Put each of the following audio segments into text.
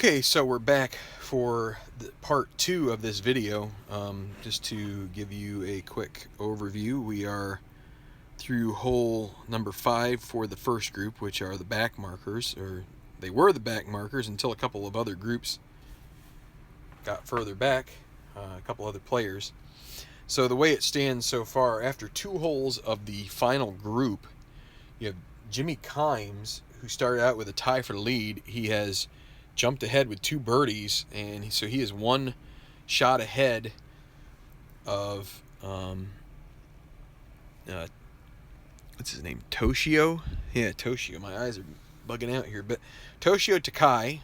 Okay, so we're back for the part 2 of this video. Just to give you a quick overview, we are through hole number 5 for the first group, which are the back markers, or they were the back markers until a couple of other groups got further back, a couple other players. So the way it stands so far, after 2 holes of the final group, you have Jimmy Kimes, who started out with a tie for the lead. He has jumped ahead with 2 birdies, and so he is 1 shot ahead of what's his name? Toshio? Yeah, Toshio. My eyes are bugging out here, but Toshio Takai,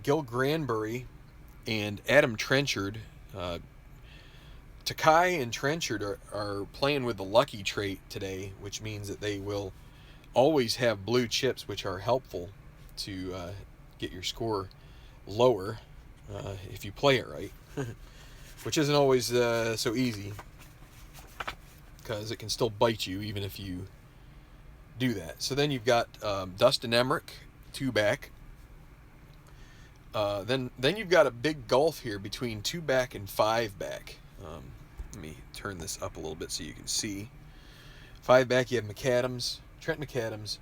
Gil Granbury, and Adam Trenchard. Takai and Trenchard are playing with the lucky trait today, which means that they will always have blue chips, which are helpful to get your score lower if you play it right, which isn't always so easy, because it can still bite you even if you do that. So then you've got Dustin Emmerich, 2 back. Then you've got a big gulf here between 2 back and 5 back. Let me turn this up a little bit so you can see. 5 back, you have McAdams, Trent McAdams.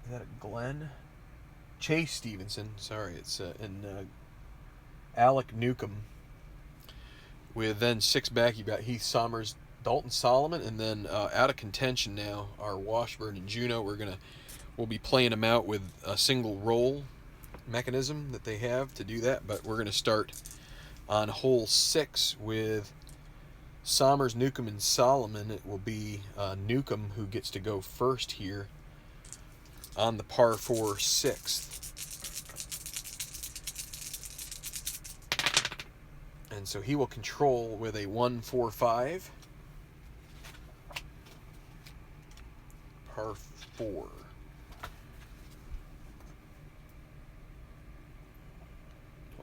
Is that a Glenn? Chase Stevenson. Sorry, it's and Alec Newcomb. With then 6 back, you've got Heath Somers, Dalton Solomon, and then out of contention now are Washburn and Juno. We'll be playing them out with a single roll mechanism that they have to do that, but we're gonna start on hole 6 with Somers, Newcomb, and Solomon. It will be Newcomb who gets to go first here on the par 4 sixth. And so he will control with a 1-4-5, par 4. Hold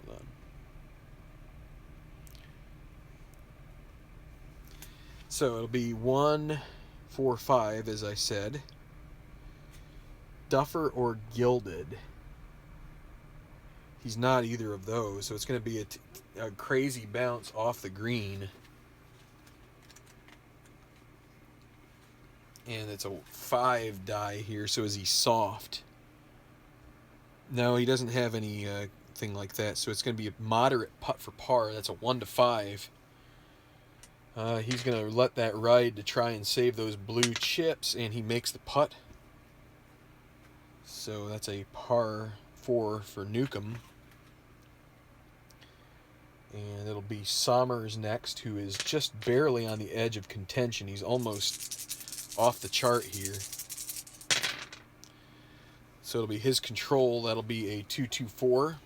on. So it'll be 1-4-5, as I said. Duffer or Gilded. He's not either of those, so it's going to be a crazy bounce off the green. And it's a 5 die here, so is he soft? No, he doesn't have any thing like that, so it's going to be a moderate putt for par. That's a 1-5. He's going to let that ride to try and save those blue chips, and he makes the putt. So that's a par 4 for Newcomb. And it'll be Somers next, who is just barely on the edge of contention. He's almost off the chart here. So it'll be his control. That'll be a 2-2-4.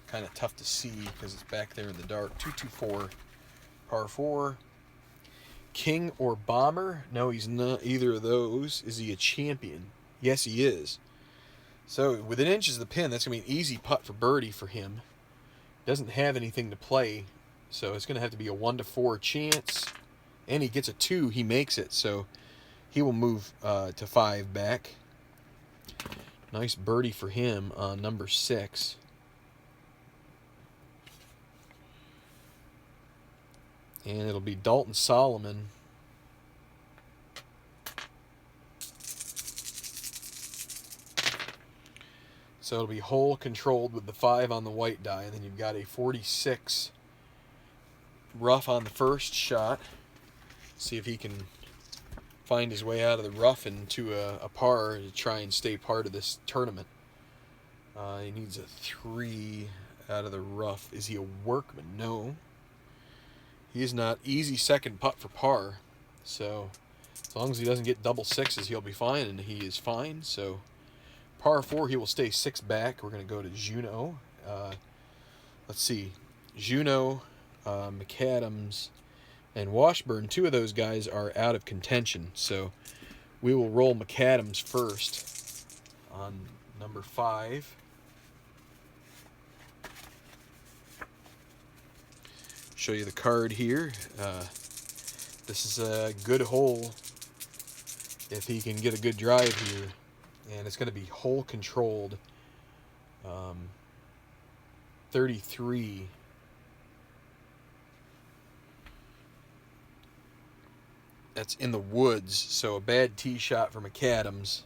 Kind of tough to see because it's back there in the dark. 2-2-4, par 4. King or Bomber? No, he's not either of those. Is he a champion? Yes, he is. So within inches of the pin, that's going to be an easy putt for birdie for him. Doesn't have anything to play, so it's going to have to be a 1-4 chance. And he gets a 2, he makes it, so he will move to 5 back. Nice birdie for him on number 6. And it'll be Dalton Solomon. So it'll be hole controlled with the 5 on the white die, and then you've got a 46 rough on the first shot. See if he can find his way out of the rough into a par to try and stay part of this tournament. He needs a 3 out of the rough. Is he a workman? No. He is not. Easy second putt for par. So as long as he doesn't get double sixes, he'll be fine, and he is fine. So par 4, he will stay 6 back. We're going to go to Juno. Let's see. Juno, McAdams, and Washburn. 2 of those guys are out of contention. So we will roll McAdams first on number 5. Show you the card here. This is a good hole if he can get a good drive here. And it's going to be hole controlled 33. That's in the woods, so a bad tee shot for McAdams.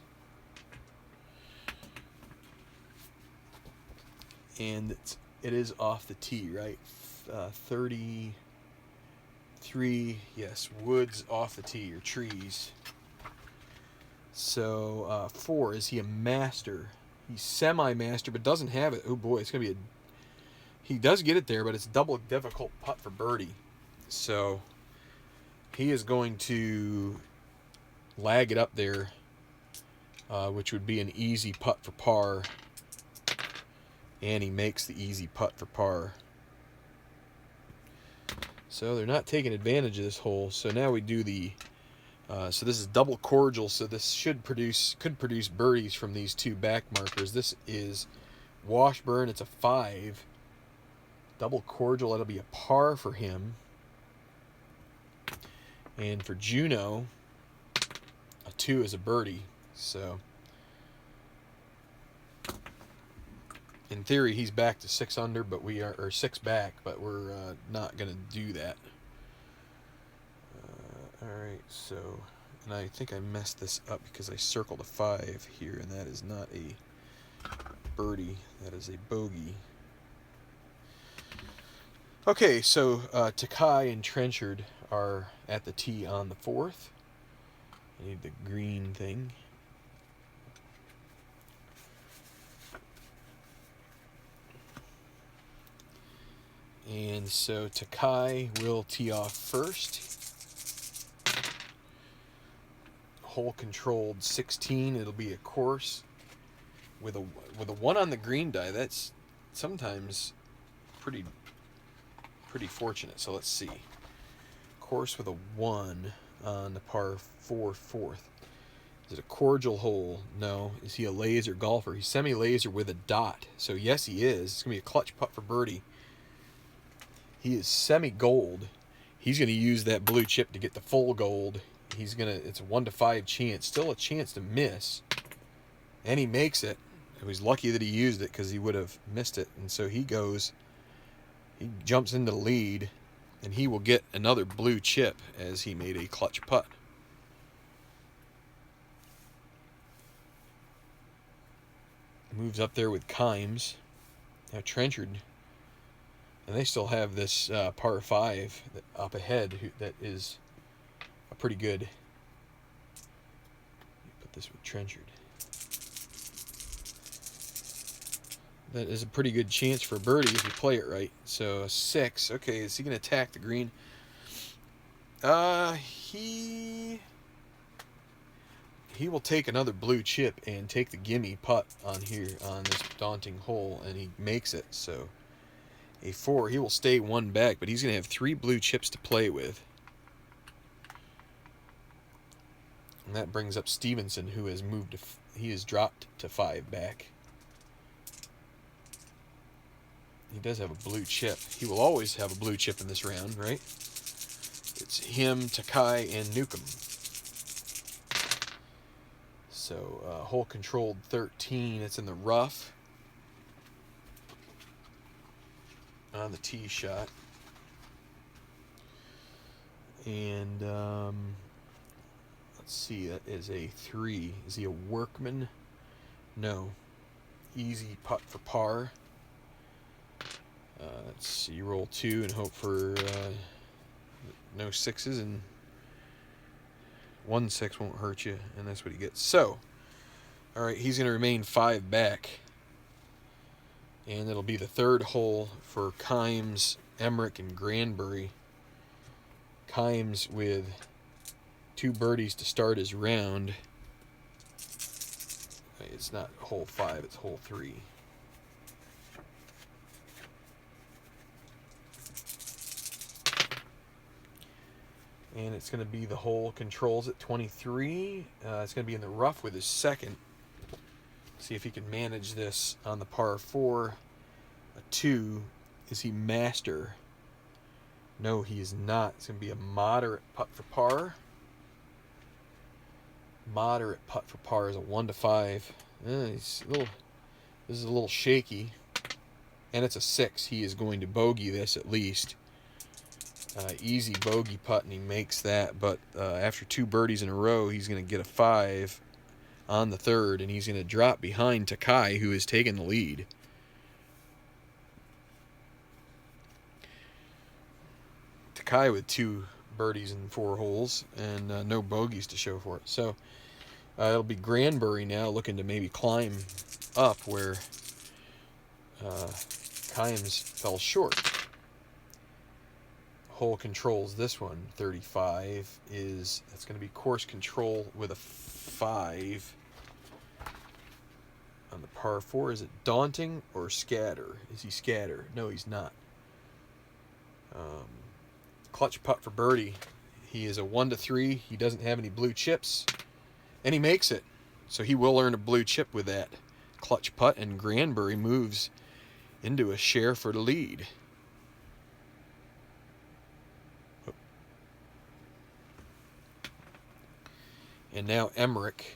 And it is off the tee, right? 33, yes, woods off the tee, or trees. So 4, is he a master? He's semi-master, but doesn't have it. Oh boy, it's going to be he does get it there, but it's a double difficult putt for birdie. So he is going to lag it up there, which would be an easy putt for par. And he makes the easy putt for par. So they're not taking advantage of this hole. So now we do the so this is double cordial, so this could produce birdies from these two back markers. This is Washburn, it's a 5. Double cordial, that'll be a par for him. And for Juno, a 2 is a birdie. So in theory, he's back to 6 under, but we are, or 6 back, but we're not going to do that. All right, so, and I think I messed this up because I circled a 5 here, and that is not a birdie, that is a bogey. Okay, so Takai and Trenchard are at the tee on the 4th. I need the green thing. And so Takai will tee off first. Hole controlled 16. It'll be a course with a 1 on the green die. That's sometimes pretty fortunate. So let's see. Course with a 1 on the par 4 4th. Is it a cordial hole? No. Is he a laser golfer? He's semi-laser with a dot. So yes, he is. It's gonna be a clutch putt for birdie. He is semi-gold. He's going to use that blue chip to get the full gold. It's a 1 to 5 chance. Still a chance to miss. And he makes it. He was lucky that he used it because he would have missed it. And so he jumps into the lead, and he will get another blue chip as he made a clutch putt. Moves up there with Kimes. Now Trenchard. And they still have this par 5 up ahead that is a pretty good. Put this with Trenchard. That is a pretty good chance for a birdie if you play it right. So 6. Okay, is he going to attack the green? He will take another blue chip and take the gimme putt on here on this daunting hole, and he makes it. So a 4. He will stay 1 back, but he's going to have 3 blue chips to play with. And that brings up Stevenson, who has he has dropped to 5 back. He does have a blue chip. He will always have a blue chip in this round, right? It's him, Takai, and Newcomb. So hole controlled 13. It's in the rough. On the tee shot. And let's see, that is a 3. Is he a workman? No. Easy putt for par. Let's see, roll 2 and hope for no 6s, and 1 6 won't hurt you, and that's what he gets. So, all right, he's going to remain 5 back. And it'll be the 3rd hole for Kimes, Emmerich, and Granbury. Kimes with 2 birdies to start his round. It's not hole 5, it's hole 3. And it's going to be the hole controls at 23. It's going to be in the rough with his 2nd. See if he can manage this on the par 4. A 2. Is he master? No, he is not. It's going to be a moderate putt for par. moderate putt for par is a 1 to 5. This is a little shaky, and it's a 6. He is going to bogey this at least. Easy bogey putt, and he makes that. But after 2 birdies in a row, he's going to get a 5 on the third, and he's going to drop behind Takai, who is taking the lead. Takai with 2 birdies in 4 holes and no bogeys to show for it. So it'll be Granbury now looking to maybe climb up where Kimes fell short. Hole controls this one. 35 that's going to be course control with a 5 on the par 4. Is it daunting or scatter? Is he scatter? No, he's not. Clutch putt for birdie. He is a 1 to 3. He doesn't have any blue chips, and he makes it. So he will earn a blue chip with that clutch putt, and Granbury moves into a share for the lead. And now Emmerich.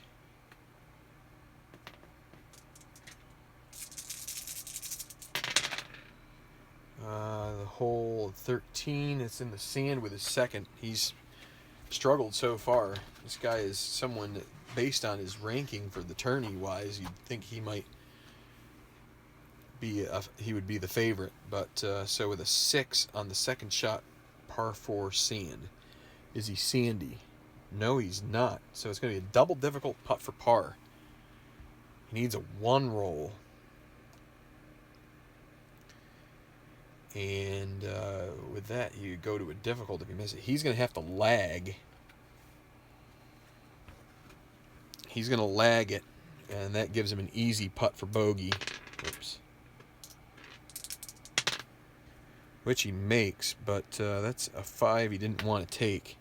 The hole 13, it's in the sand with his second. He's struggled so far. This guy is someone that, based on his ranking for the tourney wise, you'd think he might be he would be the favorite. But so with a 6 on the second shot, par 4 sand. Is he sandy? No, he's not. So it's going to be a double difficult putt for par. He needs a 1 roll. And with that, you go to a difficult if you miss it. He's going to have to lag. He's going to lag it, and that gives him an easy putt for bogey. Oops. Which he makes, but that's a 5 he didn't want to take.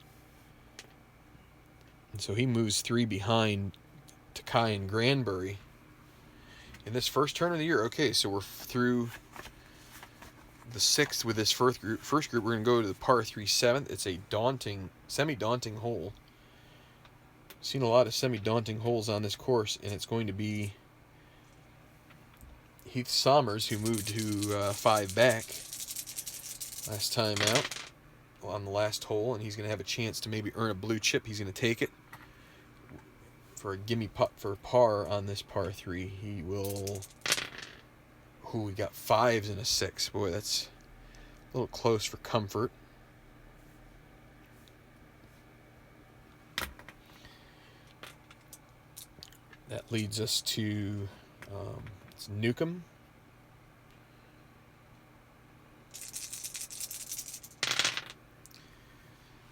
And so he moves 3 behind Takai and Granbury in this first turn of the year. Okay, so we're through the 6th with this first group. We're going to go to the par 3 7th. It's a semi-daunting hole. Seen a lot of semi-daunting holes on this course, and it's going to be Heath Sommers, who moved to 5 back last time out on the last hole, and he's going to have a chance to maybe earn a blue chip. He's going to take it for a gimme putt for par on this par 3. He will... Ooh, we got 5s and a 6. Boy, that's a little close for comfort. That leads us to it's Newcomb.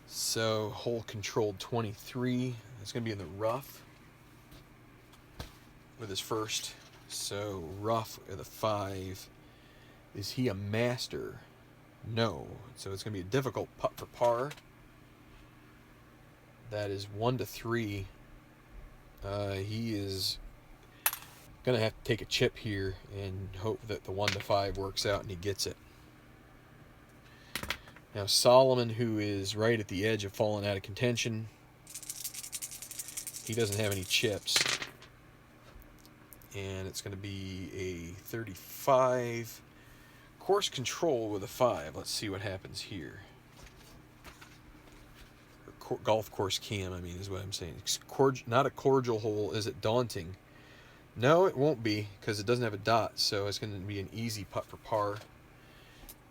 So hole controlled 23. It's going to be in the rough with his first. So rough with a 5. Is he a master? No. So it's going to be a difficult putt for par. That is 1 to 3. He is going to have to take a chip here and hope that the 1 to 5 works out and he gets it. Now Solomon, who is right at the edge of falling out of contention, he doesn't have any chips. And it's going to be a 35. Course control with a 5. Let's see what happens here. Or golf course cam, I mean, is what I'm saying. It's not a cordial hole. Is it daunting? No, it won't be, because it doesn't have a dot. So it's going to be an easy putt for par.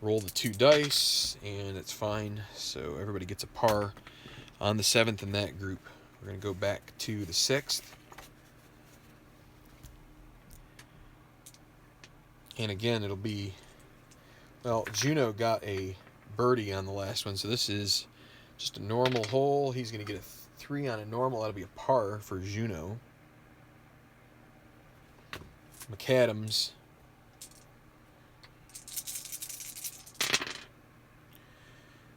Roll the 2 dice, and it's fine. So everybody gets a par on the 7th in that group. We're going to go back to the 6th. And again, it'll be, well, Juno got a birdie on the last one, so this is just a normal hole. He's going to get a 3 on a normal. That'll be a par for Juno. McAdams.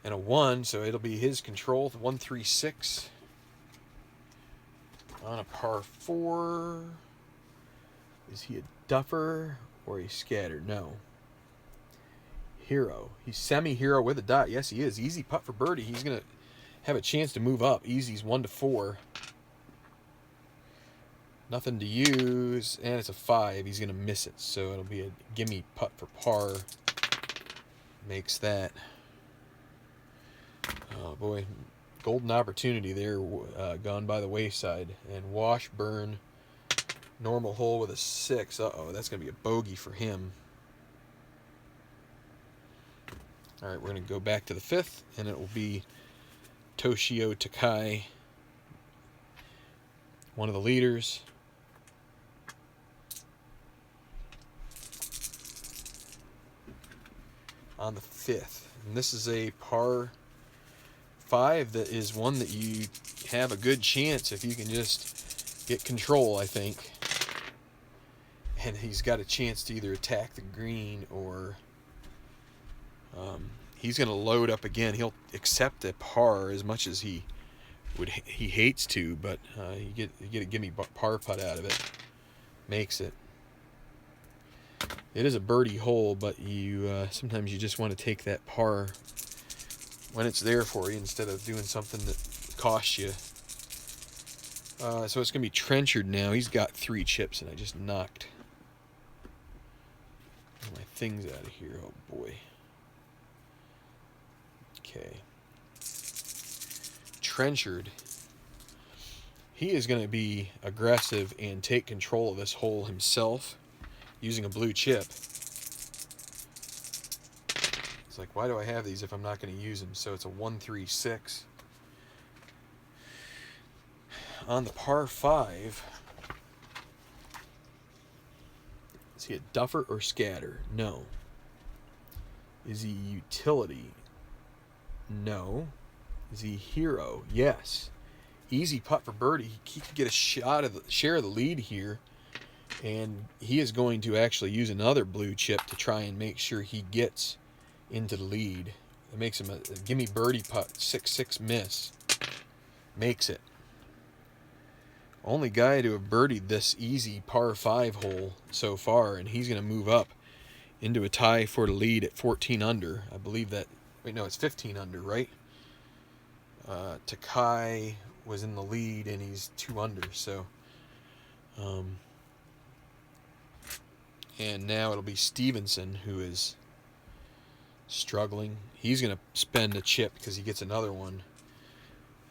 And a 1, so it'll be his control. 1, 3, 6 on a par 4. Is he a duffer or a scatter? No. Hero. He's semi-hero with a dot. Yes, he is. Easy putt for birdie. He's going to have a chance to move up. Easy's 1 to 4. Nothing to use, and it's a 5. He's going to miss it, so it'll be a gimme putt for par. Makes that. Oh boy, golden opportunity there, gone by the wayside. And Washburn, normal hole with a 6. Uh-oh, that's going to be a bogey for him. All right, we're going to go back to the 5th, and it will be Toshio Takai, one of the leaders. On the 5th, and this is a par 5 that is one that you have a good chance if you can just get control, I think. And he's got a chance to either attack the green or he's going to load up again. He'll accept a par as much as he hates to, but you get a gimme par putt out of it. Makes it. It is a birdie hole, but you sometimes you just want to take that par when it's there for you instead of doing something that costs you. So it's going to be Trenchard now. He's got 3 chips, and I just knocked my things out of here. Oh, boy. Okay. Trenchard. He is going to be aggressive and take control of this hole himself, using a blue chip. It's like, why do I have these if I'm not going to use them? So it's a 1-3-6. On the par 5, is he a duffer or scatter? No. Is he utility? No. Is he hero? Yes. Easy putt for birdie. He could get a share of the lead here. And he is going to actually use another blue chip to try and make sure he gets into the lead. It makes him a gimme birdie putt, 6-6 miss. Makes it. Only guy to have birdied this easy par 5 hole so far, and he's going to move up into a tie for the lead at 14 under. I believe that, wait, no, it's 15 under, right? Takai was in the lead, and he's 2 under, so... and now it'll be Stevenson who is struggling. He's going to spend a chip because he gets another one.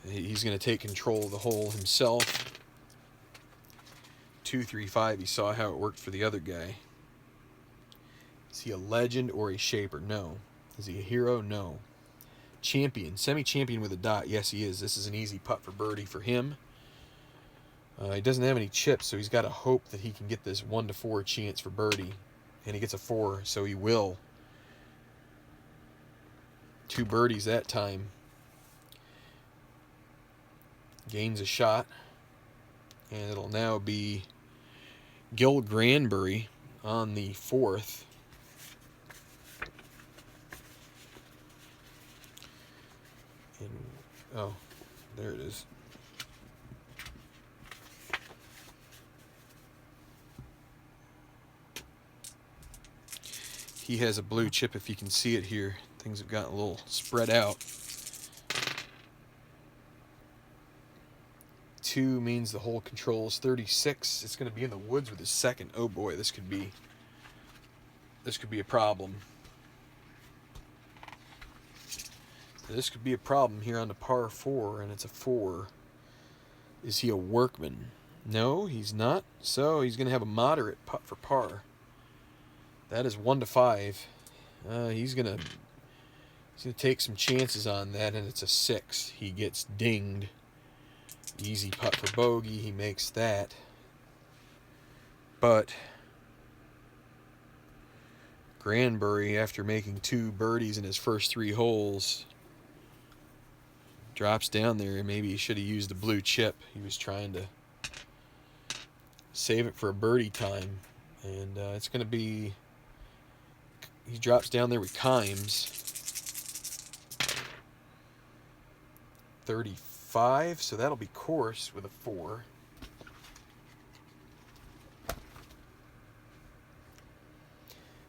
He's going to take control of the hole himself. 2-3-5. He saw how it worked for the other guy. Is he a legend or a shaper? No. Is he a hero? No. Champion. Semi-champion with a dot. Yes, he is. This is an easy putt for birdie for him. He doesn't have any chips, so he's got to hope that he can get this 1-4 chance for birdie. And he gets a 4, so he will. 2 birdies that time. Gains a shot. And it'll now be Gil Granbury on the 4th. And, oh, there it is. He has a blue chip, if you can see it here. Things have gotten a little spread out. 2 means the hole controls 36. It's going to be in the woods with his second. Oh boy, this could be a problem. This could be a problem here on the par 4, and it's a 4. Is he a workman? No, he's not. So he's going to have a moderate putt for par. That is 1-5. He's gonna take some chances on that, and it's a 6. He gets dinged. Easy putt for bogey. He makes that. But Granbury, after making 2 birdies in his first 3 holes, drops down there. Maybe he should have used a blue chip. He was trying to save it for a birdie time, and it's going to be. He drops down there with Kimes. 35, so that'll be course with a 4.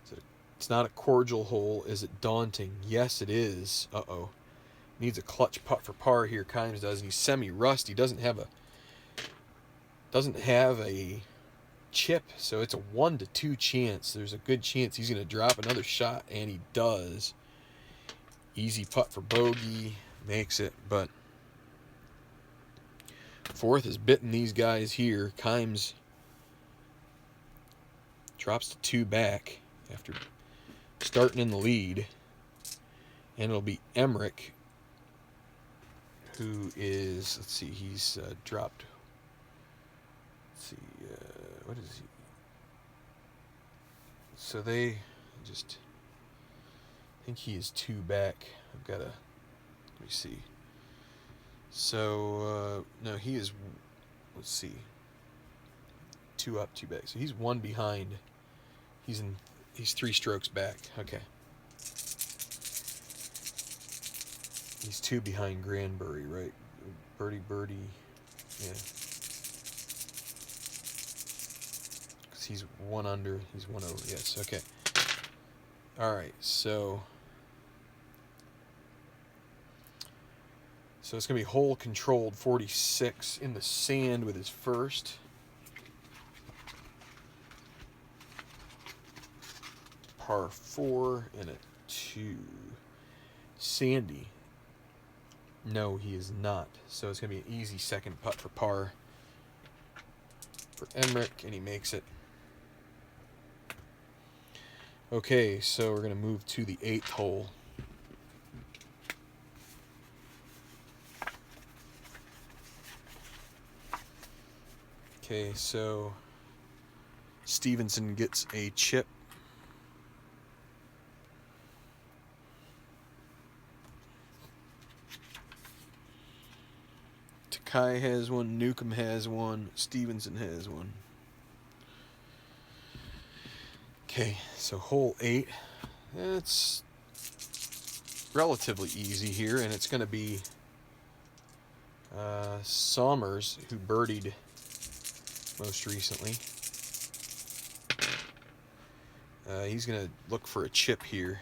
So it's not a cordial hole. Is it daunting? Yes, it is. Uh-oh. Needs a clutch putt for par here, Kimes does. And he's semi-rust. He doesn't have a Doesn't have a chip, so it's a 1 to 2 chance. There's a good chance he's going to drop another shot, and he does. Easy putt for bogey, makes it, but fourth is bitten these guys here. Kimes drops to 2 back after starting in the lead, and it'll be Emmerich, who is, let's see, he's dropped, let's see, what is he? So they just, I think he is 2 back. I've got to, let me see. So, no, he is, let's see, 2 up, 2 back. So he's 1 behind. He's 3 strokes back. Okay. He's 2 behind Granbury, right? Birdie. Yeah. Because he's 1 under. He's 1 over. Yes. Okay. All right. So it's going to be hole controlled 46 in the sand with his first. Par 4 and a 2. Sandy. No, he is not. So it's going to be an easy second putt for par for Emmerich, and he makes it. Okay, so we're going to move to the 8th hole. Okay, so Stevenson gets a chip. Takai has one, Newcomb has one, Stevenson has one. Okay, so hole 8. It's relatively easy here, and it's going to be Sommers, who birdied most recently. He's going to look for a chip here.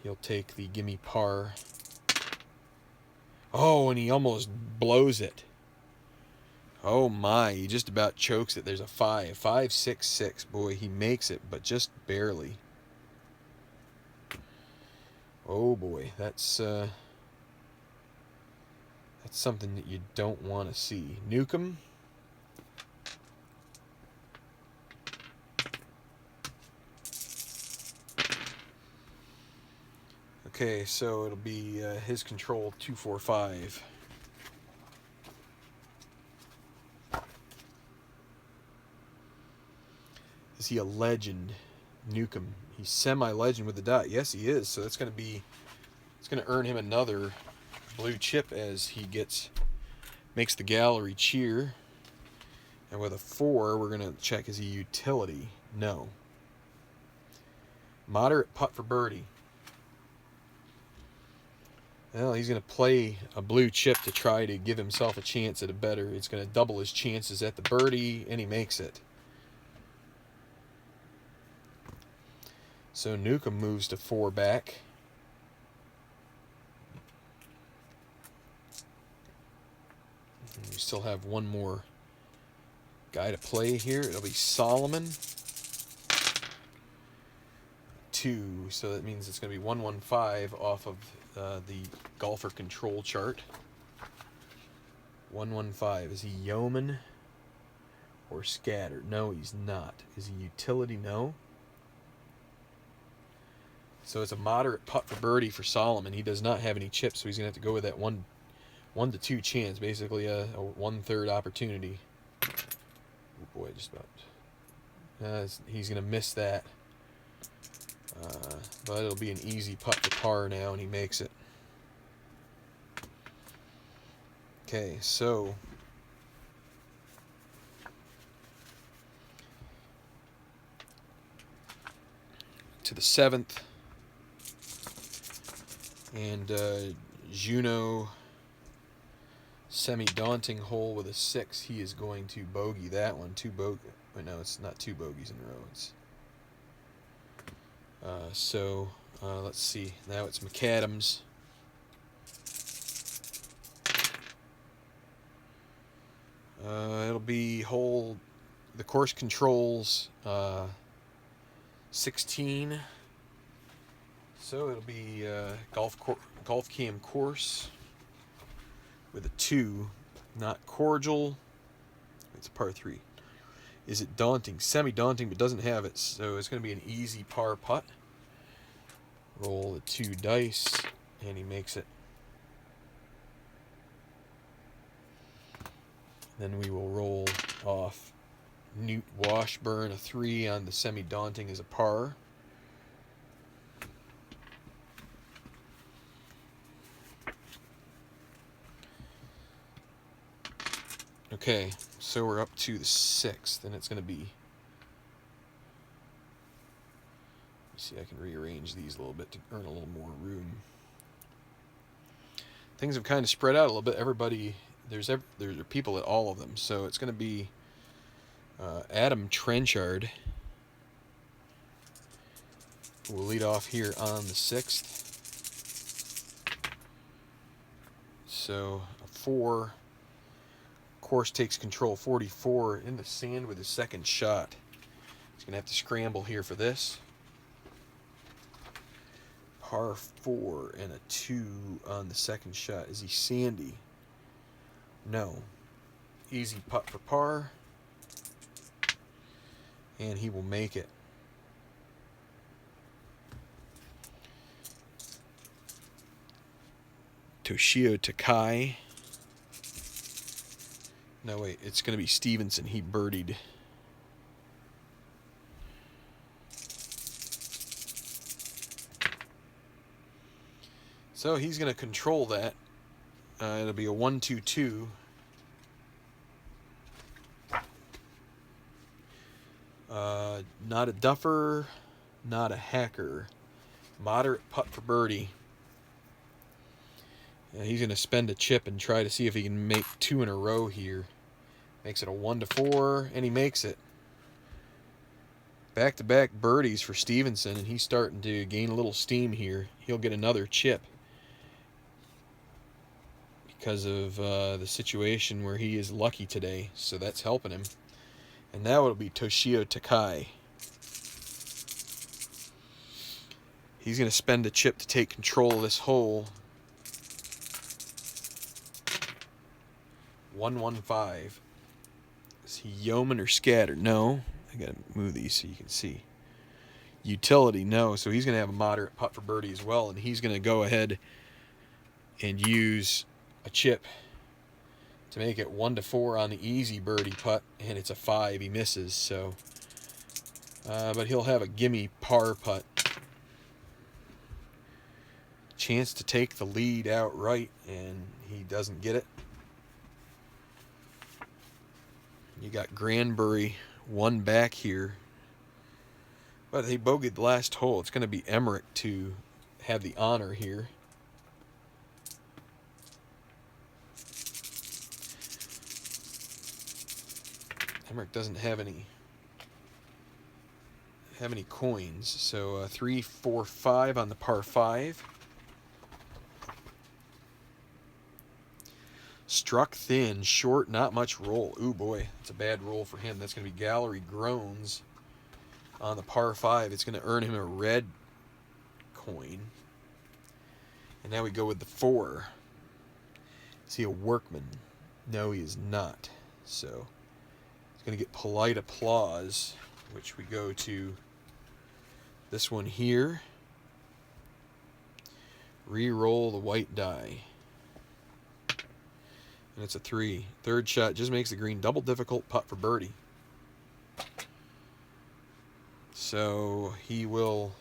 He'll take the gimme par. Oh, and he almost blows it. Oh my, he just about chokes it. There's a 5. 5-6-6. Boy, he makes it, but just barely. Oh boy, that's something that you don't want to see. Newcomb. Okay, so it'll be his control 2-4-5. Is he a legend? Newcomb. He's semi-legend with the dot. Yes, he is. So it's going to earn him another blue chip as he makes the gallery cheer. And with a 4, we're going to check, is he utility? No. Moderate putt for birdie. Well, he's going to play a blue chip to try to give himself a chance at a better. It's going to double his chances at the birdie, and he makes it. So Newcomb moves to 4 back. And we still have one more guy to play here. It'll be Solomon. 2, so that means it's going to be 1-1-5 off of the golfer control chart. 1-1-5. Is he yeoman or scattered? No, he's not. Is he utility? No. So it's a moderate putt for birdie for Solomon. He does not have any chips, so he's going to have to go with that 1 to 2 chance, basically a 1/3 opportunity. Oh boy, just about. He's going to miss that. But it'll be an easy putt for par now, and he makes it. Okay, so to the 7th, and Juno, semi-daunting hole with a 6. He is going to bogey that one. Wait, no, it's not 2 bogeys in a row. It's let's see. Now it's McAdams. It'll be the course controls 16. So it'll be golf cam course with a 2, not cordial. It's a par 3. Is it daunting? Semi-daunting, but doesn't have it. So it's going to be an easy par putt. Roll the 2 dice, and he makes it. Then we will roll off Newt Washburn, a 3 on the semi-daunting as a par. Okay, so we're up to the 6th, and it's going to be... See, I can rearrange these a little bit to earn a little more room. Things have kind of spread out a little bit. Everybody, there's people at all of them, so it's going to be Adam Trenchard will lead off here on the 6th. So a 4. Course takes control, 44 in the sand with his second shot. He's going to have to scramble here for this. Par 4 and a 2 on the second shot. Is he sandy? No. Easy putt for par. And he will make it. Toshio Takai. No, wait, it's going to be Stevenson. He birdied. So he's going to control that. It'll be a 1-2-2. Not a duffer, not a hacker. Moderate putt for birdie. He's going to spend a chip and try to see if he can make 2 in a row here. Makes it a 1-4, and he makes it. Back-to-back birdies for Stevenson, and he's starting to gain a little steam here. He'll get another chip because of the situation where he is lucky today, so that's helping him. And now it'll be Toshio Takai. He's going to spend a chip to take control of this hole. 1-1-5. Is he yeoman or scatter? No. I got to move these so you can see. Utility, no. So he's going to have a moderate putt for birdie as well, and he's going to go ahead and use a chip to make it 1-4 on the easy birdie putt, and it's a 5. He misses, so but he'll have a gimme par putt. Chance to take the lead outright, and he doesn't get it. You got Granbury 1 back here, but he bogeyed the last hole. It's going to be Emmerich to have the honor here. Emmerich doesn't have any coins, so 3, 4, 5 on the par 5. Struck thin, short, not much roll. Ooh boy, that's a bad roll for him. That's going to be Gallery Groans on the par 5. It's going to earn him a red coin. And now we go with the 4. Is he a workman? No, he is not. So he's going to get polite applause, which we go to this one here. Re-roll the white die. And it's a 3. Third shot just makes the green. Double difficult putt for birdie. So he will...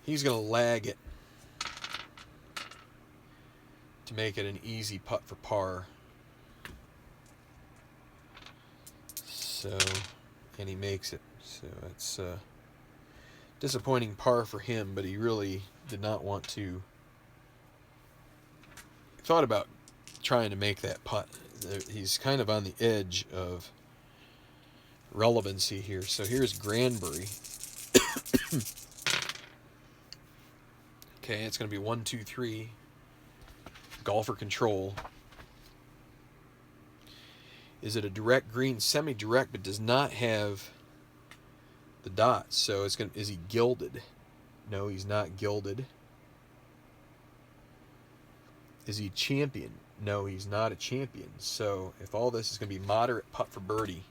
He's going to lag it to make it an easy putt for par. So, and he makes it. So it's disappointing par for him, but he really did not want to. He thought about trying to make that putt. He's kind of on the edge of relevancy here. So here's Granbury. Okay, it's going to be 1, 2, 3. Golfer control. Is it a direct green? Semi-direct, but does not have the dots. So it's going to, is he gilded? No, he's not gilded. Is he champion? No, he's not a champion. So if all this is going to be moderate putt for birdie.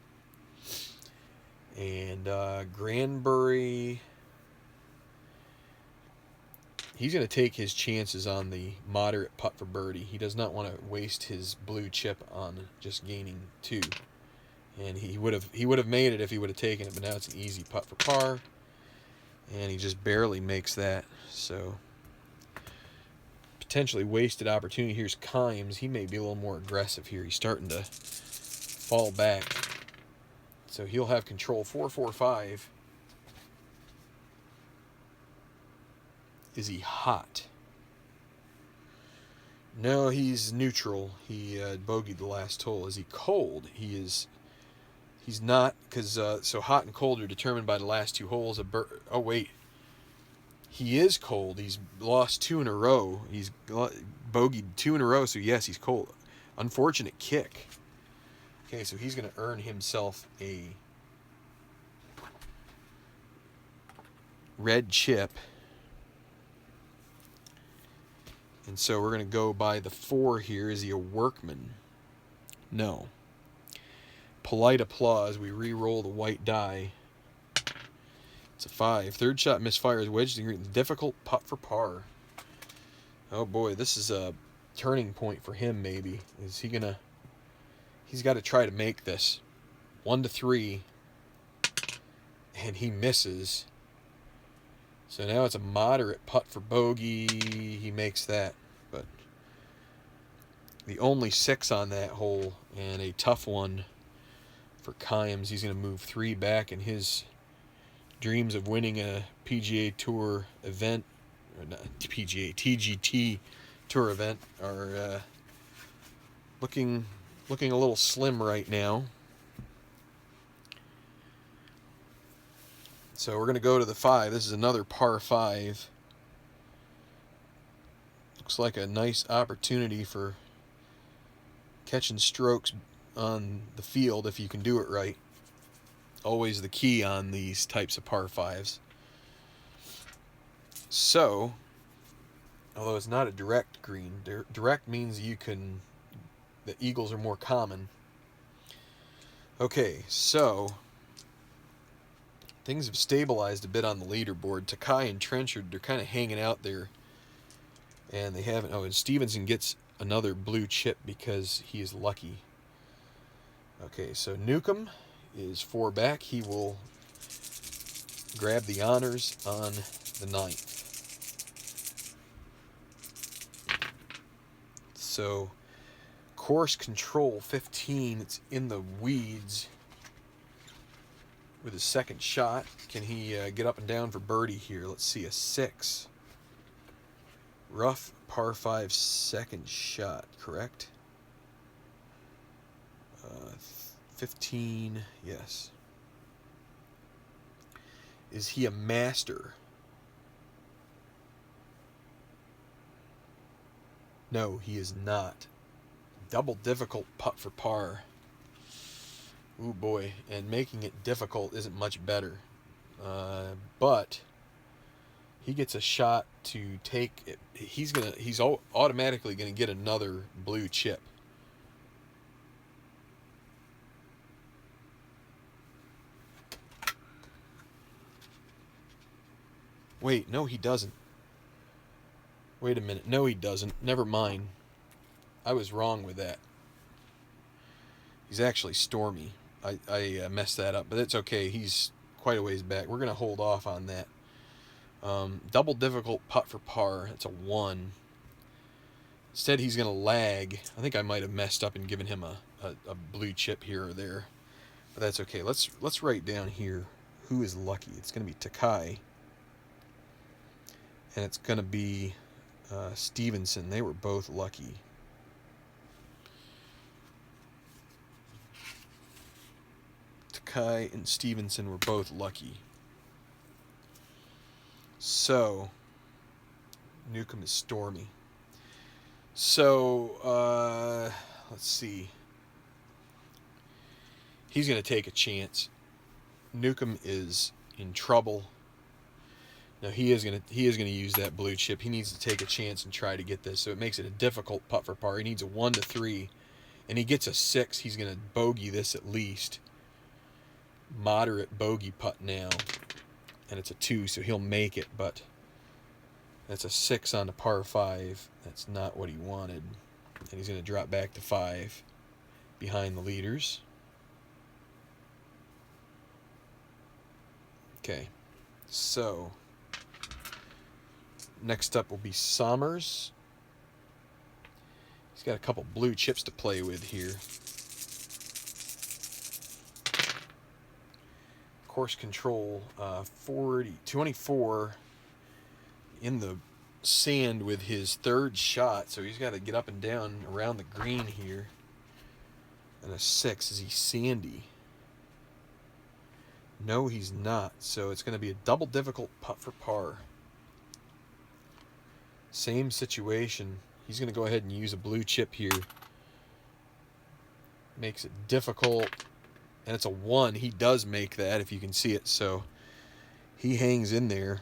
And Granbury, he's going to take his chances on the moderate putt for birdie. He does not want to waste his blue chip on just gaining 2. And he would have made it if he would have taken it, but now it's an easy putt for par. And he just barely makes that. So potentially wasted opportunity. Here's Kimes. He may be a little more aggressive here. He's starting to fall back. So he'll have control. 4, 4, 5. Is he hot? No, he's neutral. He bogeyed the last hole. Is he cold? He's not, because so hot and cold are determined by the last 2 holes. Oh wait, he is cold. He's lost 2 in a row. He's bogeyed 2 in a row. So yes, he's cold. Unfortunate kick. Okay, so he's going to earn himself a red chip. And so we're going to go by the 4 here. Is he a workman? No. Polite applause. We re-roll the white die. It's a 5. Third shot misfires. Wedged in green. Difficult putt for par. Oh boy, this is a turning point for him maybe. Is he going to... He's got to try to make this. 1 to 3. And he misses. So now it's a moderate putt for bogey. He makes that. But the only 6 on that hole, and a tough one for Kimes. He's going to move 3 back in his dreams of winning a PGA Tour event, or not PGA, TGT Tour event, are looking a little slim right now. So we're going to go to the 5. This is another par 5. Looks like a nice opportunity for catching strokes on the field if you can do it right. Always the key on these types of par 5s. So, although it's not a direct green, direct means you can, the eagles are more common. Okay, so things have stabilized a bit on the leaderboard. Takai and Trenchard, they're kind of hanging out there. And they haven't... Oh, and Stevenson gets another blue chip because he is lucky. Okay, so Newcomb is 4 back. He will grab the honors on the 9th. So, course control 15. It's in the weeds with his second shot. Can he get up and down for birdie here? Let's see, a 6. Rough par 5 second shot, correct? 15, yes. Is he a master? No, he is not. Double difficult putt for par. Ooh boy, and making it difficult isn't much better. But he gets a shot to take it. He's automatically gonna get another blue chip. Wait, no he doesn't. Wait a minute, no he doesn't. Never mind. I was wrong with that. He's actually stormy. I messed that up, but it's okay. He's quite a ways back. We're gonna hold off on that. Double difficult putt for par. It's a 1. Instead, he's going to lag. I think I might have messed up and given him a blue chip here or there. But that's okay. Let's write down here who is lucky. It's going to be Takai. And it's going to be Stevenson. They were both lucky. Kai and Stevenson were both lucky. So, Newcomb is stormy. So, let's see. He's going to take a chance. Newcomb is in trouble. Now he is going to use that blue chip. He needs to take a chance and try to get this. So it makes it a difficult putt for par. He needs a 1 to 3, and he gets a 6. He's going to bogey this at least. Moderate bogey putt now, and it's a 2, so he'll make it. But that's a 6 on the par 5. That's not what he wanted, and he's going to drop back to 5 behind the leaders. Okay, so next up will be Sommers. He's got a couple blue chips to play with here. Course control, 24 in the sand with his third shot, so he's got to get up and down around the green here. And a 6. Is he sandy? No, he's not. So it's going to be a double difficult putt for par. Same situation. He's going to go ahead and use a blue chip here. Makes it difficult. And it's a 1. He does make that, if you can see it. So he hangs in there.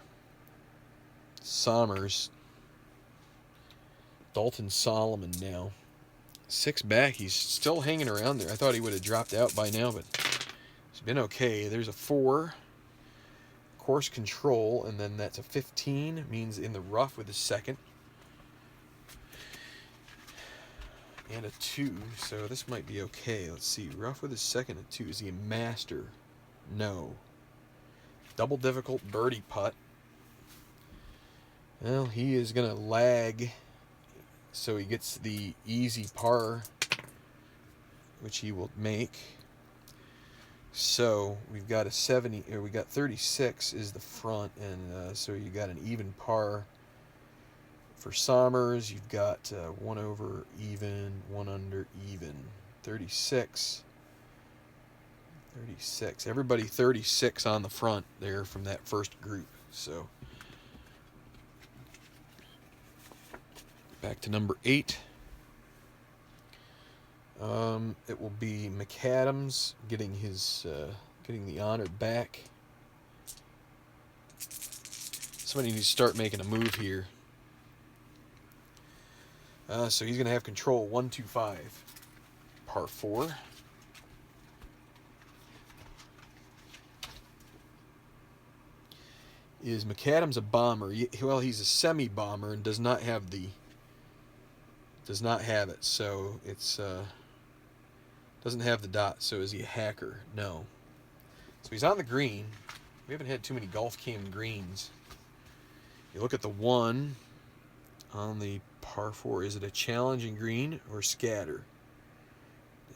Sommers. Dalton Solomon now. 6 back. He's still hanging around there. I thought he would have dropped out by now, but it's been okay. There's a 4. Course control, and then that's a 15. Means in the rough with a second. And a 2, so this might be okay. Let's see. Rough with a second, a 2. Is he a master? No. Double difficult birdie putt. Well, he is going to lag, so he gets the easy par, which he will make. So we've got a 70, or we got 36 is the front, and so you got an even par. For Sommers, you've got 1 over even, 1 under even. 36. 36. Everybody 36 on the front there from that first group. So back to number 8. It will be McAdams getting his getting the honor back. Somebody needs to start making a move here. So he's going to have control 1, 2, 5. Par 4. Is McAdams a bomber? Well, he's a semi-bomber and does not have it. So it's doesn't have the dot. So is he a hacker? No. So he's on the green. We haven't had too many golf cam greens. You look at the 1 on the par 4. Is it a challenging green or scatter?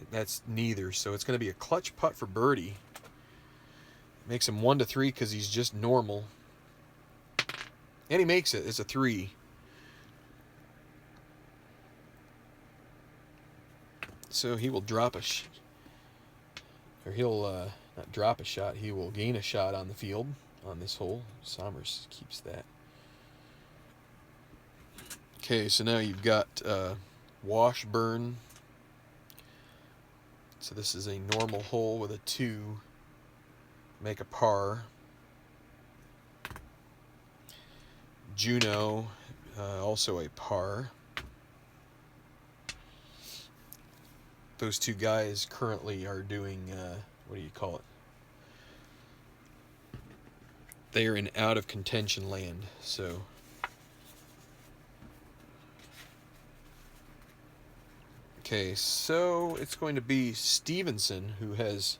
That's neither. So it's going to be a clutch putt for birdie. Makes him 1 to 3 because he's just normal. And he makes it. It's a 3. So he will drop he'll not drop a shot. He will gain a shot on the field on this hole. Sommers keeps that. Okay, so now you've got Washburn. So this is a normal hole with a 2. Make a par. Juno, also a par. Those two guys currently are doing, what do you call it? They are in out of contention land, so. Okay, so it's going to be Stevenson, who has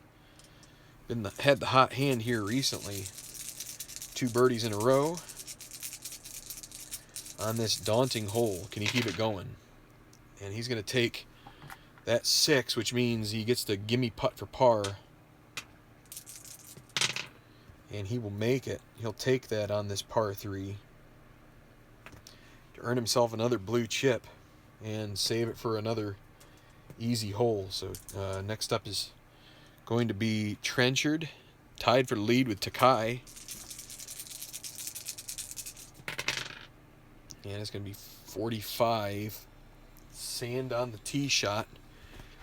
had the hot hand here recently. 2 birdies in a row on this daunting hole. Can he keep it going? And he's going to take that 6, which means he gets the gimme putt for par. And he will make it. He'll take that on this par 3 to earn himself another blue chip and save it for another easy hole. So next up is going to be Trenchard, tied for the lead with Takai. And it's going to be 45. Sand on the tee shot.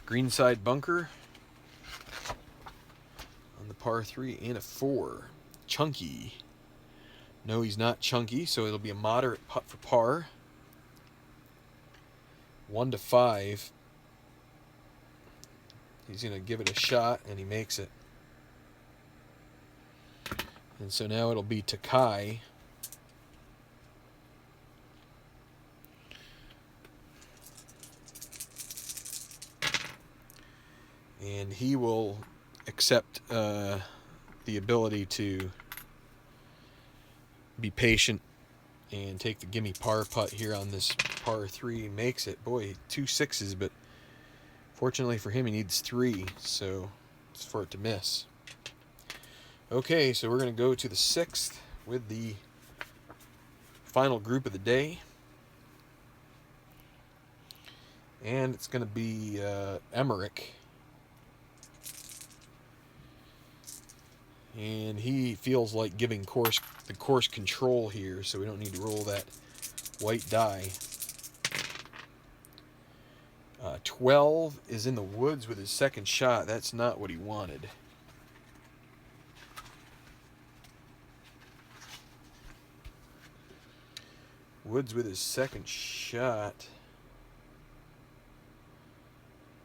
Greenside bunker on the par 3 and a 4. Chunky. No, he's not chunky, so it'll be a moderate putt for par. 1 to 5. He's going to give it a shot, and he makes it. And so now it'll be Takai. And he will accept the ability to be patient and take the gimme par putt here on this par 3. Makes it. Boy, 2 6s, but fortunately for him, he needs 3, so it's for it to miss. Okay, so we're going to go to the 6th with the final group of the day. And it's going to be Emmerich. And he feels like giving the course control here, so we don't need to roll that white die. 12 is in the woods with his second shot. That's not what he wanted. Woods with his second shot.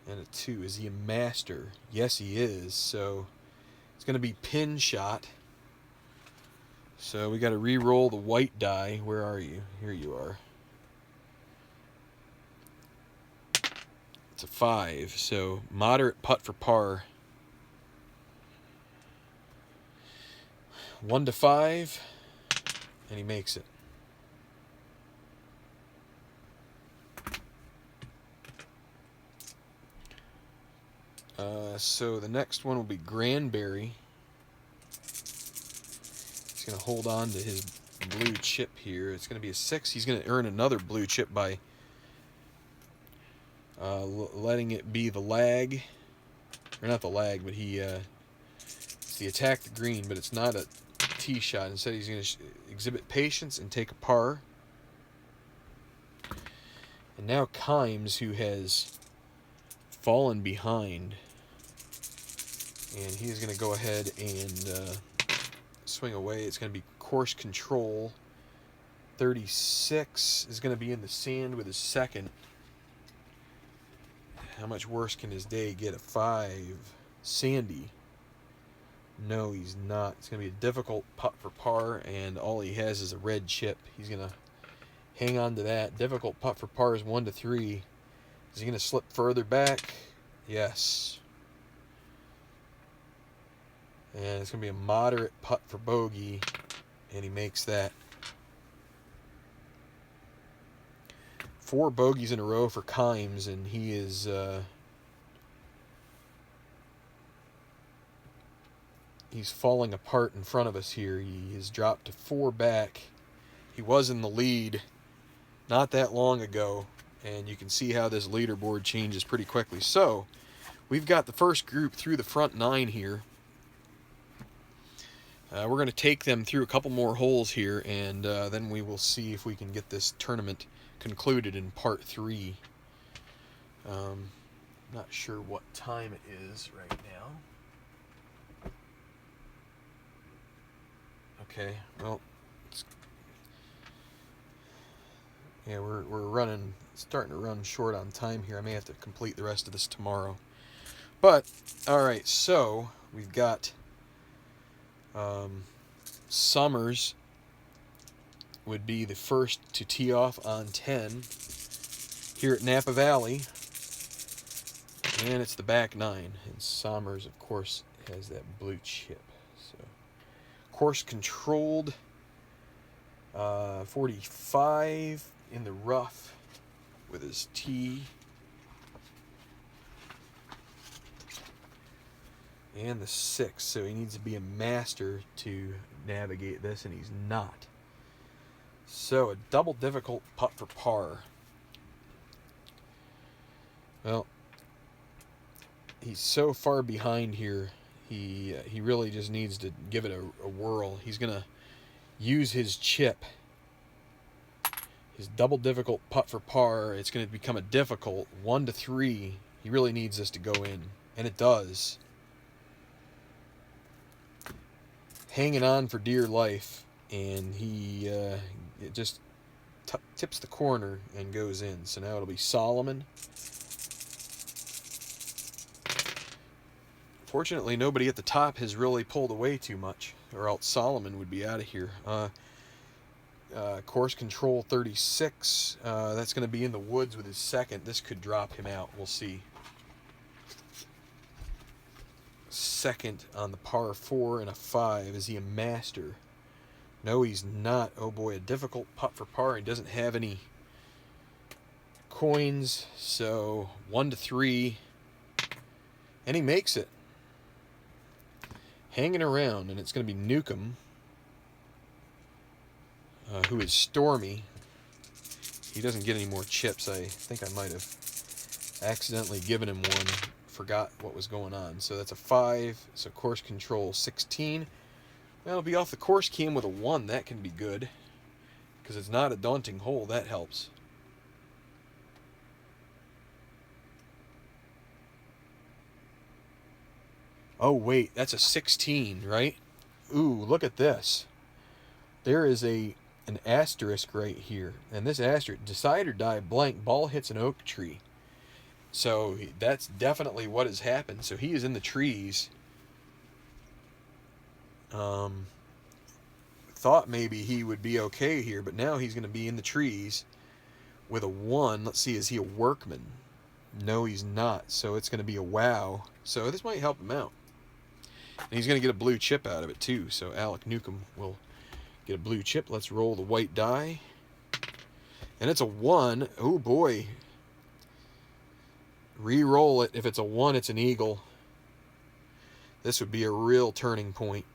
And a 2. Is he a master? Yes, he is. So it's going to be pin shot. So we got to re-roll the white die. Where are you? Here you are. It's a 5. So moderate putt for par. 1 to 5. And he makes it. So the next one will be Granberry. He's going to hold on to his blue chip here. It's going to be a 6. He's going to earn another blue chip by letting it be the lag. Or not the lag, but it's the attack the green, but it's not a tee shot. Instead, he's going to exhibit patience and take a par. And now Kimes, who has fallen behind, and he's going to go ahead and swing away. It's going to be course control. 36 is going to be in the sand with his second. How much worse can his day get? A 5. Sandy. No, he's not. It's going to be a difficult putt for par, and all he has is a red chip. He's going to hang on to that. Difficult putt for par is 1 to 3. Is he going to slip further back? Yes. And it's going to be a moderate putt for bogey, and he makes that. 4 bogeys in a row for Kimes, and he is he's falling apart in front of us here. He has dropped to 4 back. He was in the lead not that long ago, and you can see how this leaderboard changes pretty quickly. So we've got the first group through the front 9 here. We're going to take them through a couple more holes here, and then we will see if we can get this tournament concluded in part 3. Not sure what time it is right now. Okay, well, yeah, we're starting to run short on time here. I may have to complete the rest of this tomorrow. But all right, so we've got Summers would be the first to tee off on 10 here at Napa Valley. And it's the back 9. And Summers, of course, has that blue chip. So, course controlled. 45 in the rough with his tee. And the 6, so he needs to be a master to navigate this, and he's not. So a double difficult putt for par. Well, he's so far behind here. He really just needs to give it a whirl. He's gonna use his chip, his double difficult putt for par. It's gonna become a difficult 1 to 3. He really needs this to go in, and it does. Hanging on for dear life, and he it just tips the corner and goes in. So now it'll be Solomon. Fortunately, nobody at the top has really pulled away too much, or else Solomon would be out of here. Course control 36. That's going to be in the woods with his second. This could drop him out. We'll see. Second on the par 4 and a 5. Is he a master? No, he's not. Oh boy, a difficult putt for par. He doesn't have any coins. So 1 to 3. And he makes it. Hanging around, and it's going to be Newcomb, who is stormy. He doesn't get any more chips. I think I might have accidentally given him one. Forgot what was going on. So that's a 5. So course control 16. That'll be off the course cam with a 1. That can be good, because it's not a daunting hole. That helps. Oh, wait, that's a 16, right? Ooh, look at this. There is an asterisk right here. And this asterisk, decide or die blank, ball hits an oak tree. So that's definitely what has happened. So he is in the trees. Thought maybe he would be okay here, but now he's going to be in the trees with a 1. Let's see, is he a workman? No, he's not. So it's going to be a wow. So this might help him out. And he's going to get a blue chip out of it too. So Alec Newcomb will get a blue chip. Let's roll the white die. And it's a 1. Oh boy. Re-roll it. If it's a 1, it's an eagle. This would be a real turning point.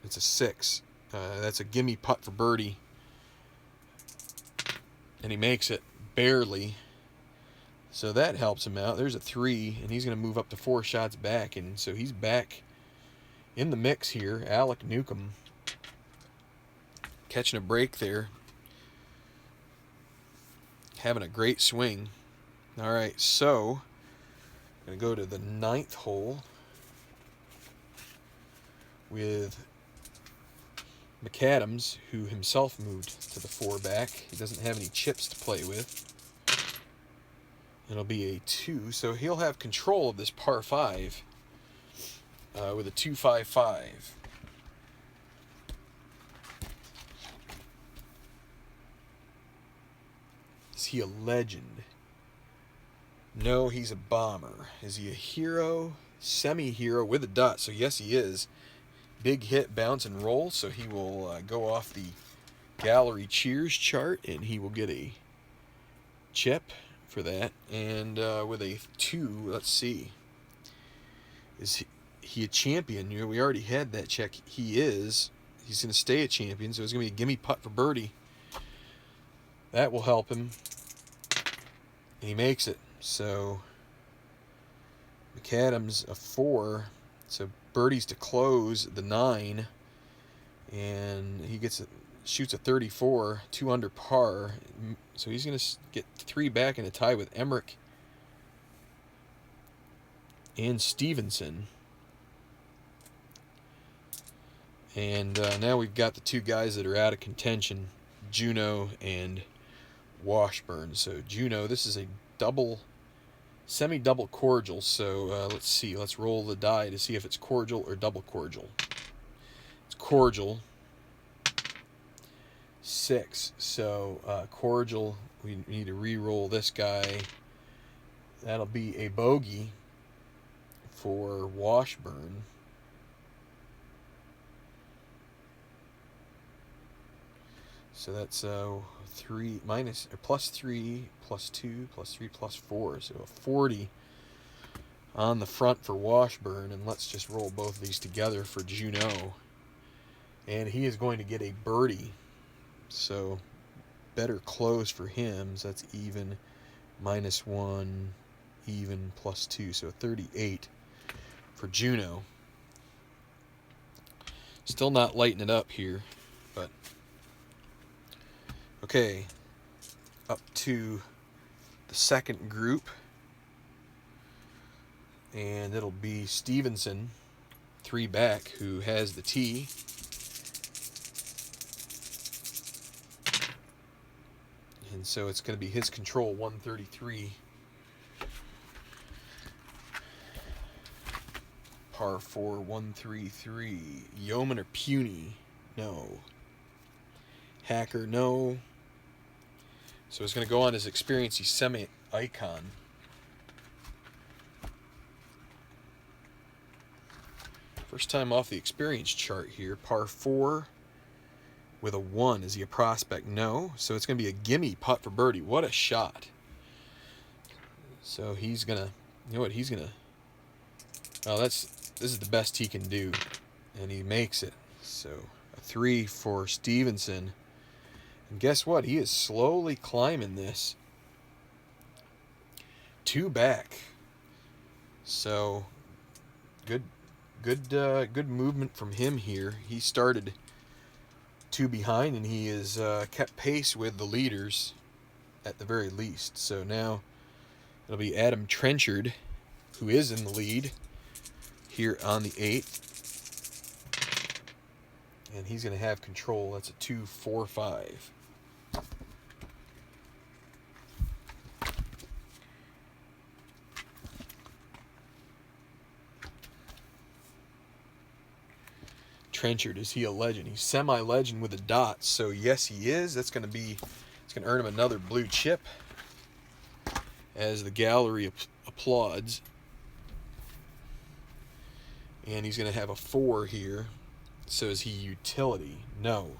It's a 6. That's a gimme putt for birdie. And he makes it barely. So that helps him out. There's a 3, and he's going to move up to 4 shots back. And so he's back in the mix here. Alec Newcomb catching a break there. Having a great swing. All right, so I'm going to go to the 9th hole with McAdams, who himself moved to the 4 back. He doesn't have any chips to play with. It'll be a 2, so he'll have control of this par 5 with a 2.55. Is he a legend? No, he's a bomber. Is he a hero? Semi-hero with a dot. So yes, he is. Big hit, bounce, and roll. So he will go off the gallery cheers chart, and he will get a chip for that. And with a 2, let's see. Is he a champion? You know, we already had that check. He is. He's going to stay a champion, so it's going to be a gimme putt for birdie. That will help him. And he makes it. So McAdams a 4. So birdie's to close the 9, and he shoots a 34, 2 under par. So he's going to get 3 back in a tie with Emmerich and Stevenson. And now we've got the 2 guys that are out of contention, Juno and Washburn. So Juno, this is a semi-double cordial. So let's see. Let's roll the die to see if it's cordial or double cordial. It's cordial. 6. So cordial, we need to re-roll this guy. That'll be a bogey for Washburn. So that's 3 minus or plus 3 plus 2 plus 3 plus 4. So a 40 on the front for Washburn. And let's just roll both of these together for Juno. And he is going to get a birdie. So better close for him. So that's even. -1 even plus 2, so 38 for Juno. Still not lighting it up here, but okay, up to the second group, and it'll be Stevenson, 3 back, who has the tee. And so it's going to be his control, 133. Par 4, 133. Yeoman or Puny? No. Hacker? No. So it's going to go on his experience. He's semi-icon. First time off the experience chart here. Par 4 with a 1. Is he a prospect? No. So it's going to be a gimme putt for birdie. What a shot. So he's going to, you know what, he's going to, oh, this is the best he can do. And he makes it. So a 3 for Stevenson. And guess what? He is slowly climbing this. 2 back. So good movement from him here. He started 2 behind, and he has kept pace with the leaders at the very least. So now it'll be Adam Trenchard, who is in the lead here on the 8th. And he's going to have control. That's a 2-4-5. Trenchard, is he a legend? He's semi-legend with the dots, so yes, he is. That's going to be, it's going to earn him another blue chip as the gallery applauds. And he's going to have a 4 here. So is he utility? No.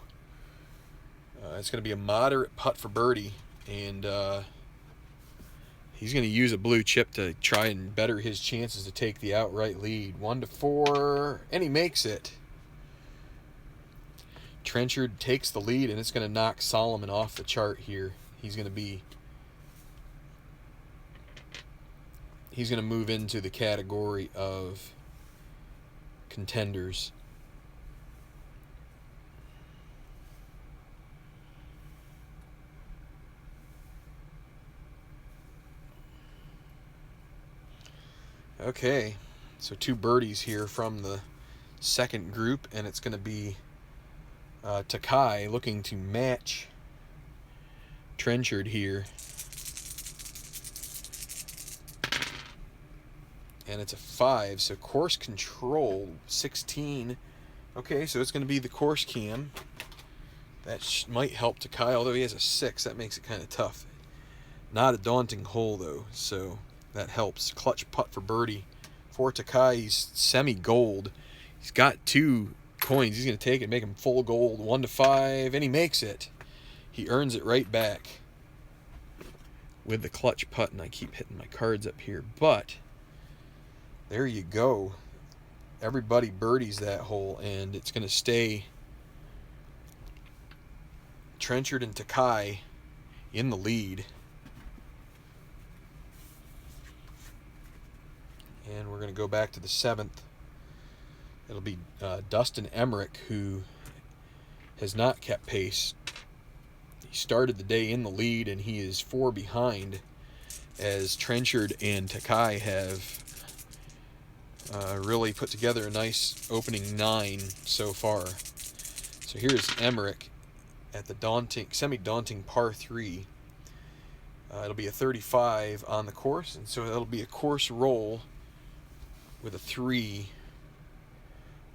It's going to be a moderate putt for birdie, and he's going to use a blue chip to try and better his chances to take the outright lead. 1-4, and he makes it. Trenchard takes the lead, and it's going to knock Solomon off the chart here. He's going to move into the category of contenders. Okay, so 2 birdies here from the second group, and it's going to be Takai looking to match Trenchard here. And it's a 5, so course control, 16. Okay, so it's going to be the course cam. That might help Takai, although he has a 6. That makes it kind of tough. Not a daunting hole, though, so that helps. Clutch putt for birdie for Takai. He's semi-gold. He's got 2 coins. He's going to take it, make him full gold. 1-5, and he makes it. He earns it right back with the clutch putt, and I keep hitting my cards up here, but there you go. Everybody birdies that hole, and it's going to stay Trenchard and Takai in the lead. And we're going to go back to the 7th. It'll be Dustin Emmerich, who has not kept pace. He started the day in the lead, and he is 4 behind, as Trenchard and Takai have really put together a nice opening 9 so far. So here's Emmerich at the semi-daunting par 3. It'll be a 35 on the course, and so it'll be a course roll with a 3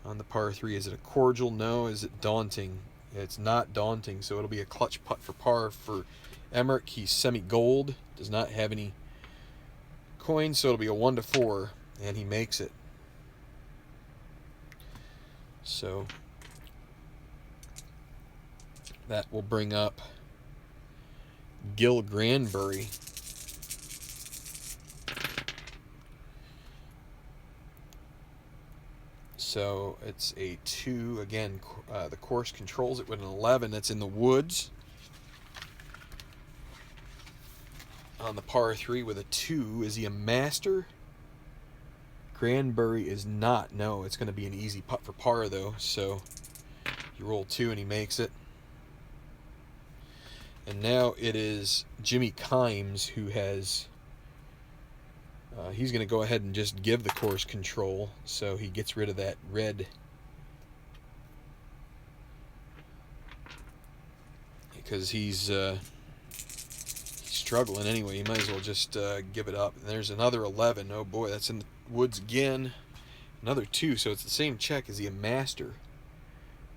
on the par 3. Is it a cordial? No. Is it daunting? It's not daunting, so it'll be a clutch putt for par for Emmerich. He's semi-gold, does not have any coins, so it'll be a 1-4, and he makes it. So that will bring up Gil Granbury. So it's a 2. Again, the course controls it with an 11. That's in the woods on the par 3 with a 2. Is he a master? Granbury is not. No, it's going to be an easy putt for par, though. So you roll 2 and he makes it. And now it is Jimmy Kimes who has... he's going to go ahead and just give the course control. So he gets rid of that red... because he's struggling anyway. You might as well just give it up. And there's another 11. Oh boy, that's in the woods again. Another 2, so it's the same check. Is he a master?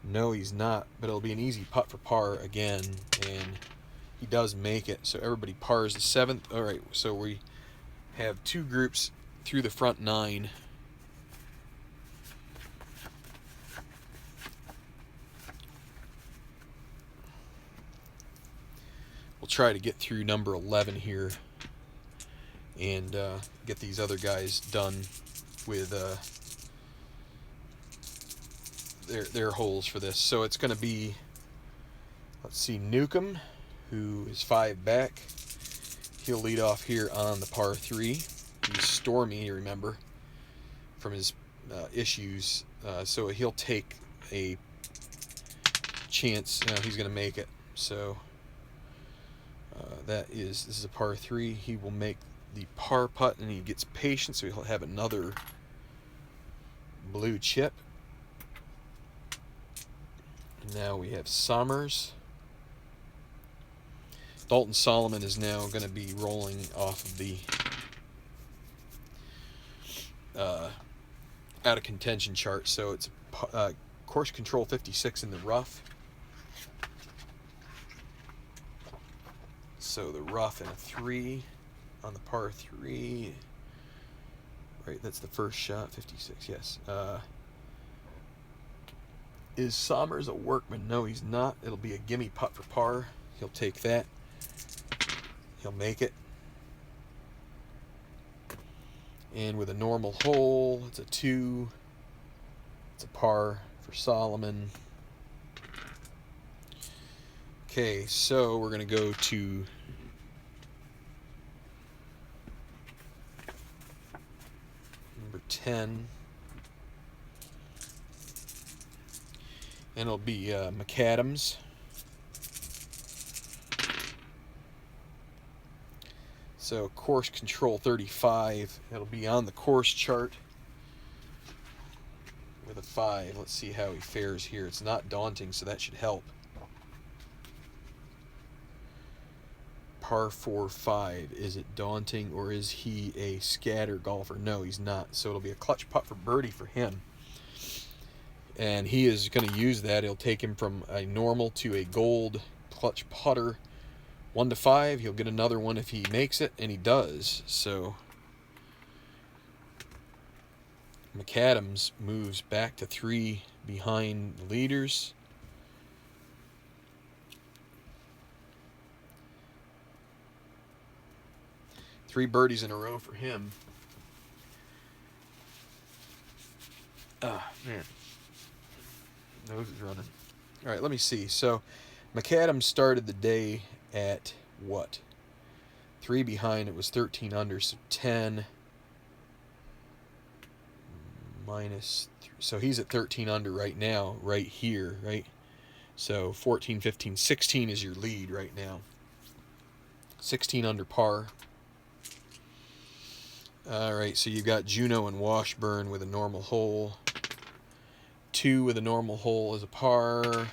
No, he's not, but it'll be an easy putt for par again, and he does make it. So everybody pars the 7th. All right, so we have 2 groups through the front 9. We'll try to get through number 11 here and get these other guys done with their holes for this. So it's going to be, let's see, Newcomb, who is 5 back. He'll lead off here on the par 3. He's stormy, you remember, from his issues. So he'll take a chance. He's going to make it. So this is a par 3. He will make the par putt, and he gets patient, so he'll have another blue chip. Now we have Summers. Dalton Solomon is now going to be rolling off of the out of contention chart. So it's course control 56 in the rough. So the rough and a 3 on the par 3. Right, that's the first shot, 56, yes. Is Sommers a workman? No, he's not. It'll be a gimme putt for par. He'll take that. He'll make it. And with a normal hole, it's a 2. It's a par for Solomon. Okay, so we're going to go to number 10. And it'll be McAdams. So course control 35. It'll be on the course chart with a 5. Let's see how he fares here. It's not daunting, so that should help. Par 4-5. Is it daunting, or is he a scatter golfer? No, he's not. So it'll be a clutch putt for birdie for him. And he is going to use that. It'll take him from a normal to a gold clutch putter. 1 to 5. He'll get another one if he makes it, and he does. So McAdams moves back to 3 behind the leaders. Three birdies in a row for him. Ah, man. Nose is running. All right, let me see. So McAdams started the day at what? 3 behind. It was 13 under, so 10 minus 3. So he's at 13 under right now, right here, right? So 14, 15, 16 is your lead right now. 16 under par. All right, so you've got Juneau and Washburn with a normal hole. 2 with a normal hole is a par,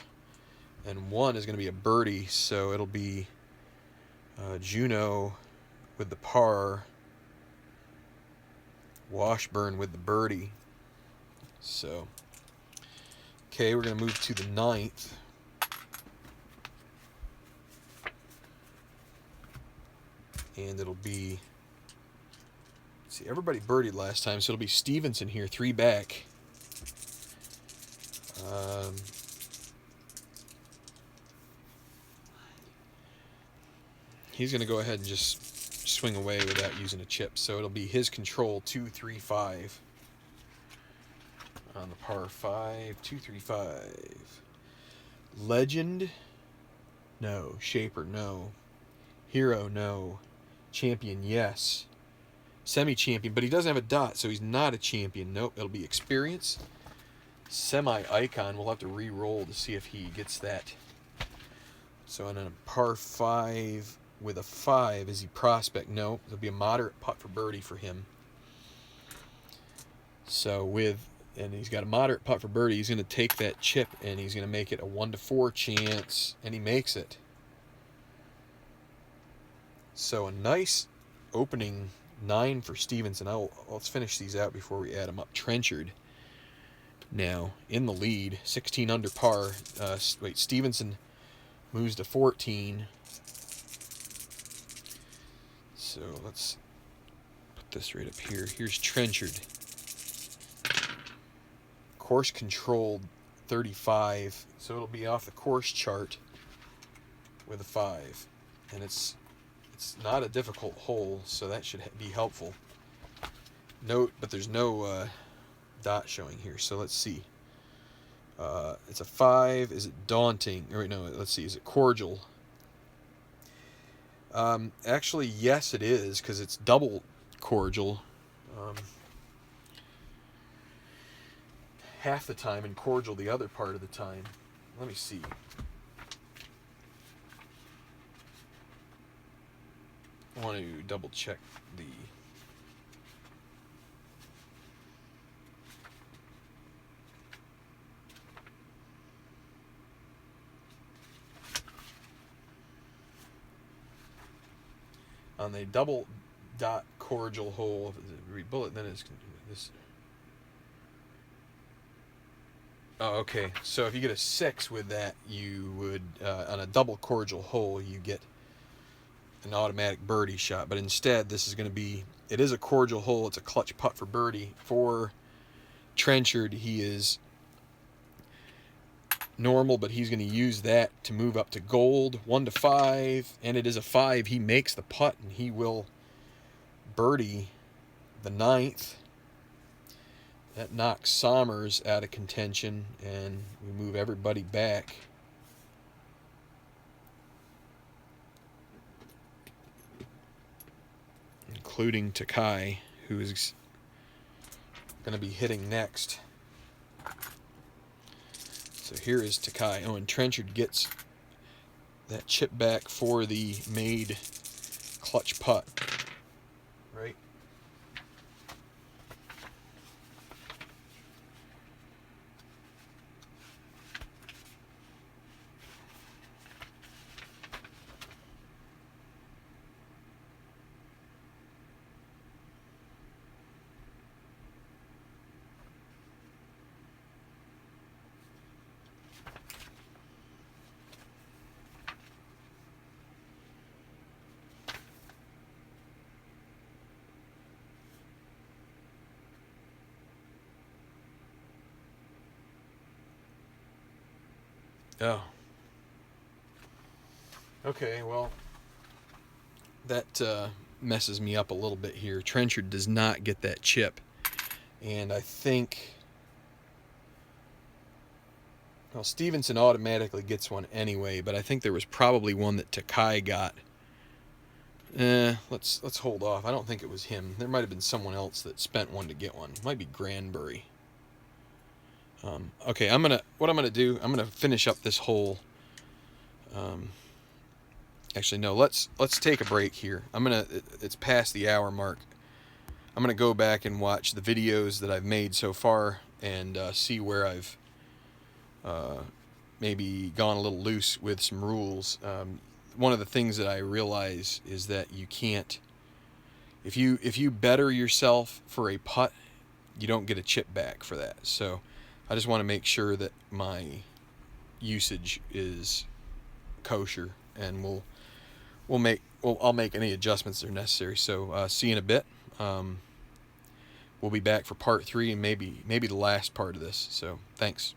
and 1 is going to be a birdie, so it'll be Juneau with the par, Washburn with the birdie. So, okay, we're going to move to the 9th. And it'll be, let's see, everybody birdied last time, so it'll be Stevenson here, 3 back. He's going to go ahead and just swing away without using a chip. So it'll be his control 2-3-5 on the par 5. 2-3-5. Legend, no. Shaper, no. Hero, no. Champion, yes. Semi-champion, but he doesn't have a dot, so he's not a champion. Nope, it'll be experience. Semi-icon, we'll have to re-roll to see if he gets that. So on a par 5 with a 5, is he prospect? No, it'll be a moderate putt for birdie for him. So and he's got a moderate putt for birdie, he's going to take that chip and he's going to make it a 1 to 4 chance, and he makes it. So a nice opening 9 for Stevenson. Let's finish these out before we add them up. Trenchard now in the lead, 16 under par. Stevenson moves to 14. So let's put this right up here. Here's Trenchard. Course controlled 35, so it'll be off the course chart with a 5, and it's not a difficult hole, so that should be helpful. Note, but there's no dot showing here, so let's see. It's a 5. Is it daunting? Or no, let's see. Is it cordial? Actually, yes, it is, because it's double cordial. Half the time, and cordial the other part of the time. Let me see. I want to double check the... On the double dot cordial hole, read bullet, then it's this. Oh, okay. So if you get a 6 with that, you would, on a double cordial hole, you get an automatic birdie shot. But instead, this is going to be, it is a cordial hole. It's a clutch putt for birdie. For Trenchard, he is normal, but he's going to use that to move up to gold, 1 to 5, and it is a 5. He makes the putt, and he will birdie the 9th. That knocks Sommers out of contention, and we move everybody back. Including Takai, who is going to be hitting next. So here is Takai. Oh, and Trenchard gets that chip back for the made clutch putt. Right? Oh. Okay, well, that messes me up a little bit here. Trenchard does not get that chip. And I think... Well, Stevenson automatically gets one anyway, but I think there was probably one that Takai got. Let's hold off. I don't think it was him. There might have been someone else that spent one to get one. It might be Granbury. Okay, what I'm gonna do, I'm gonna finish up this hole. Actually, no, let's take a break here. It's past the hour mark. I'm gonna go back and watch the videos that I've made so far and see where I've maybe gone a little loose with some rules. One of the things that I realize is that you can't, if you better yourself for a putt, you don't get a chip back for that. So I just want to make sure that my usage is kosher, and I'll make any adjustments that are necessary. So see you in a bit. We'll be back for part 3 and maybe the last part of this. So thanks.